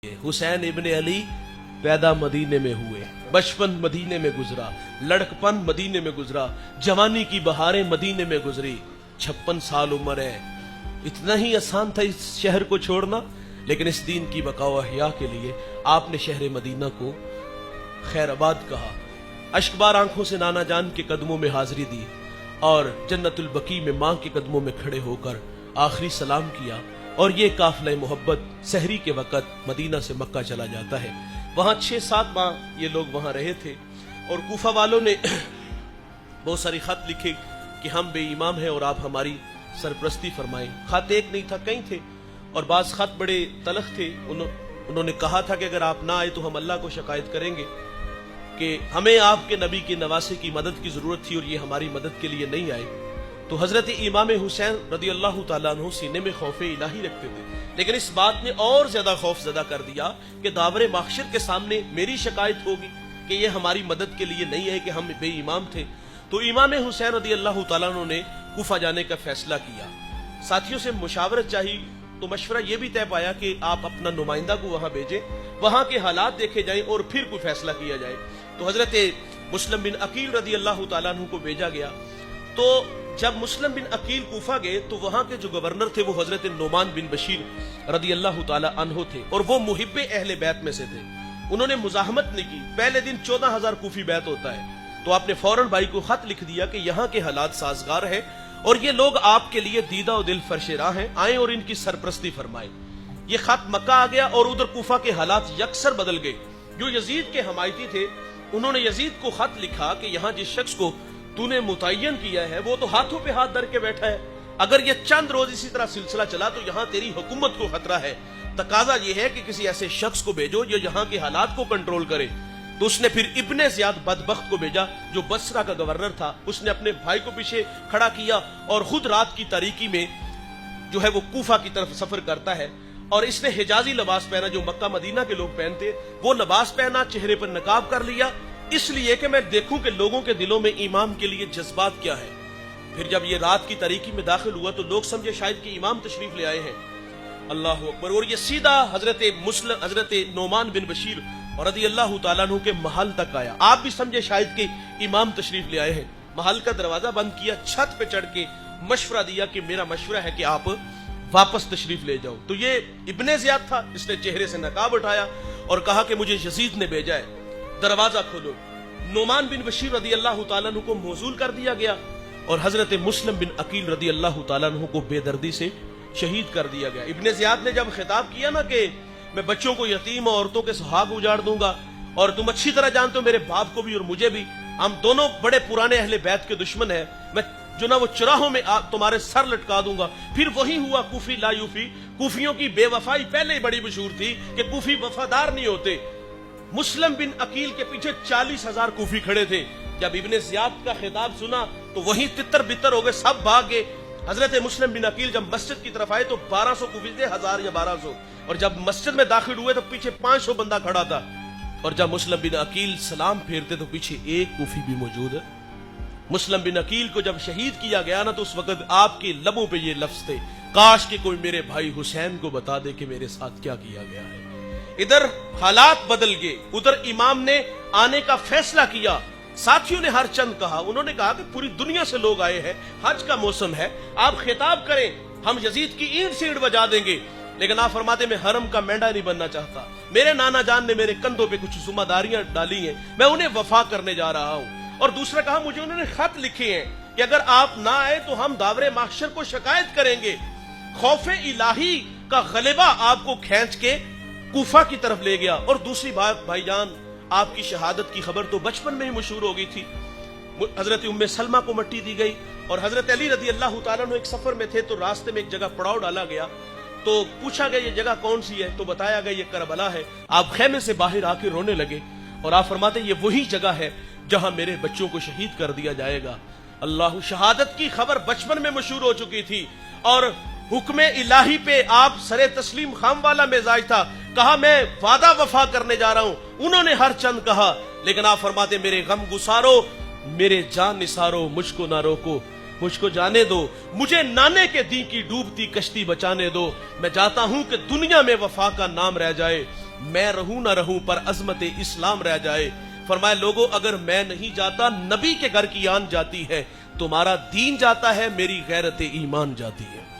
हुसैन इब्ने अली पैदा मदीने में हुए, बचपन मदीने में गुजरा, लड़कपन मदीने में गुजरा, जवानी की बहारें मदीने में गुजरी, 56 साल उम्र है। इतना ही आसान था इस शहर को छोड़ना, लेकिन इस दीन की बका व हया के लिए आपने शहर मदीना को खैराबाद कहा। अश्कबार आंखों से नाना जान के कदमों में हाजिरी दी और जन्नतुल बकी में मां के कदमों में खड़े होकर आखिरी सलाम किया। और ये काफिला मोहब्बत सहरी के वक़्त मदीना से मक्का चला जाता है। वहां 6-7 माह ये लोग वहां रहे थे और कूफा वालों ने बहुत सारी खत लिखे कि हम बेईमान हैं और आप हमारी सरपरस्ती फरमाएं। खत एक नहीं था, कई थे और बाज खत बड़े तलख थे। उन्होंने कहा था कि अगर आप ना आए तो हम अल्लाह को शिकायत करेंगे कि हमें आपके नबी के नवासे की मदद की जरूरत थी और ये हमारी मदद के लिए नहीं आए। तो हजरत इमाम हुसैन रदी अल्लाह तआला अन्हु सीने में खौफ इलाही रखते थे, लेकिन इस बात ने और ज्यादा खौफ ज़दा कर दिया कि दावरे माहशर के सामने मेरी शिकायत होगी कि ये हमारी मदद के लिए नहीं है, कि हम बेईमान थे। तो इमाम हुसैन रदी अल्लाह तआला अन्हु ने कूफा जाने का फैसला किया। साथियों से मुशावरत चाहिए तो मशवरा ये भी तय पाया कि आप अपना नुमाइंदा को वहां भेजें, वहां के हालात देखे जाएं और फिर कोई फैसला किया जाए। तो हजरत मुस्लिम बिन अकील रदी अल्लाह तआला अन्हु को भेजा गया। तो जब मुस्लिम बिन अकील कूफा गए तो वहां के जो गवर्नर थे वो हजरत नोमान बिन बशीर रदी अल्लाह तआला अन्हु थे और वो मुहिब्बे अहले बैत में से थे। उन्होंने मुजाहमत नहीं की। पहले दिन 14,000 कूफी बैत होता है तो आपने फौरन भाई को खत लिख दिया कि यहाँ के हालात साजगार है और ये लोग आपके लिए दीदा और दिल फरशेरा हैं, आए और इनकी सरपरस्ती फरमाए। ये खत मक्का आ गया और उधर कूफा के हालात यकसर बदल गए। जो यजीद के हमायती थे उन्होंने यजीद को खत लिखा कि यहाँ जिस शख्स को तूने मुतय्यन किया है वो तो हाथों पे हाथ धर के बैठा है। अगर ये चंद रोज इसी तरह सिलसिला चला तो यहाँ तेरी हुकूमत को खतरा है। तकाजा ये है कि किसी ऐसे शख्स को भेजो जो यहाँ के हालात को कंट्रोल करे। तो उसने फिर इब्ने ज़ियाद बदबख्त को भेजा जो बसरा का गवर्नर था। उसने अपने भाई को पीछे खड़ा किया और खुद रात की तारीकी में जो है वो कूफा की तरफ सफर करता है और इसने हिजाजी लिबास पहना जो मक्का मदीना के लोग पहनते, वो लिबास पहना, चेहरे पर नकाब कर लिया, इसलिए कि मैं देखूं कि लोगों के दिलों में इमाम के लिए जज्बात क्या है। फिर जब ये रात की तारीकी में दाखिल हुआ तो लोग समझे शायद कि इमाम तशरीफ ले आए हैं। अल्लाह अकबर। और ये सीधा हजरत नोमान बिन बशीर और रदी अल्लाह तआला अन्हु के महल तक आया। आप भी समझे शायद कि इमाम तशरीफ ले आए हैं। महल का दरवाजा बंद किया, छत पे चढ़ के मशवरा दिया कि मेरा मशवरा है कि आप वापस तशरीफ ले जाओ। तो ये इब्ने ज़ियाद था, इसने चेहरे से नकाब उठाया और कहा कि मुझे यजीद ने भेजा है, दरवाजा खोलो। नोमान बिन बशीर रदी अल्लाह तआला अन्हु को मौजूल कर दिया गया और हजरत मुस्लिम बिन अकील रदी अल्लाह तआला अन्हु को बेदर्दी से शहीद कर दिया गया। इब्ने ज़ियाद ने जब खिताब किया ना कि मैं बच्चों को, यतीम और औरतों के सुहाग उजाड़ दूंगा और तुम अच्छी तरह जानते हो मेरे बाप को भी और मुझे भी, हम दोनों बड़े पुराने अहले बैत के दुश्मन है, मैं जो ना वो चुराहों में तुम्हारे सर लटका दूंगा। फिर वही हुआ कूफी ला यूफी। कूफियों की बेवफाई पहले ही बड़ी मशहूर थी कि कूफी वफादार नहीं होते। मुस्लिम बिन अकील के पीछे 40,000 कूफी खड़े थे। जब इब्ने ज़ियाद का खिताब सुना तो वही तितर बितर हो गए, सब भाग गए। हजरत मुस्लिम बिन अकील जब मस्जिद की तरफ आए तो 1200 कूफी थे, 1000 या 1200, और जब मस्जिद में दाखिल हुए तो पीछे 500 बंदा खड़ा था। और जब मुस्लिम बिन अकील सलाम फेरते तो पीछे एक कूफी भी मौजूद है। मुस्लिम बिन अकील को जब शहीद किया गया ना तो उस वक्त आपके लबों पे ये लफ्ज थे, काश कि कोई मेरे भाई हुसैन को बता दे कि मेरे साथ क्या किया गया है। इधर हालात बदल गए, उधर इमाम ने आने का फैसला किया। साथियों ने हर चंद कहा, उन्होंने कहा कि पूरी दुनिया से लोग आए हैं, हज का मौसम है, आप खिताब करें, हम यजीद की ईंट से ईंट बजा देंगे। लेकिन आप फरमाते मैं हरम का मेंढा नहीं बनना चाहता, मेरे नाना जान ने मेरे कंधों पे कुछ जिम्मेदारियां डाली हैं, मैं उन्हें वफा करने जा रहा हूं। और दूसरा कहा, मुझे उन्होंने खत लिखे हैं कि अगर आप ना आए तो हम दावरे माहशर को शिकायत करेंगे। खौफ इलाही का गलेबा आपको खींच के कूफा की तरफ ले गया। और दूसरी बात भाईजान, आपकी शहादत की खबर तो बचपन में ही मशहूर हो गई थी। हजरत उम्मे सलमा को मट्टी दी गई और हजरत अली रदी अल्लाह तआला अन्हु एक सफर में थे तो रास्ते में एक जगह पड़ाव डाला गया तो पूछा गया ये जगह कौन सी है, तो बताया गया ये करबला है। आप खेमे से बाहर आके रोने लगे और आप फरमाते ये वही जगह है जहां मेरे बच्चों को शहीद कर दिया जाएगा। अल्लाह, शहादत की खबर बचपन में मशहूर हो चुकी थी और हुक्म इलाही पे आप सरे तस्लीम खाम वाला मिजाज था। कहा मैं वादा वफा करने जा रहा हूं। उन्होंने हर चंद कहा, लेकिन आप फरमाते मेरे गम गुसारो, मेरे जान निसारो, मुझको ना रोको, मुझको जाने दो, मुझे नाने के दी की डूबती कश्ती बचाने दो। मैं चाहता हूं कि दुनिया में वफा का नाम रह जाए, میں رہوں نہ رہوں پر عظمت اسلام رہ جائے. فرمایا لوگوں اگر میں نہیں جاتا نبی کے گھر کی آن جاتی ہے, تمہارا دین جاتا ہے, میری غیرت ایمان جاتی ہے.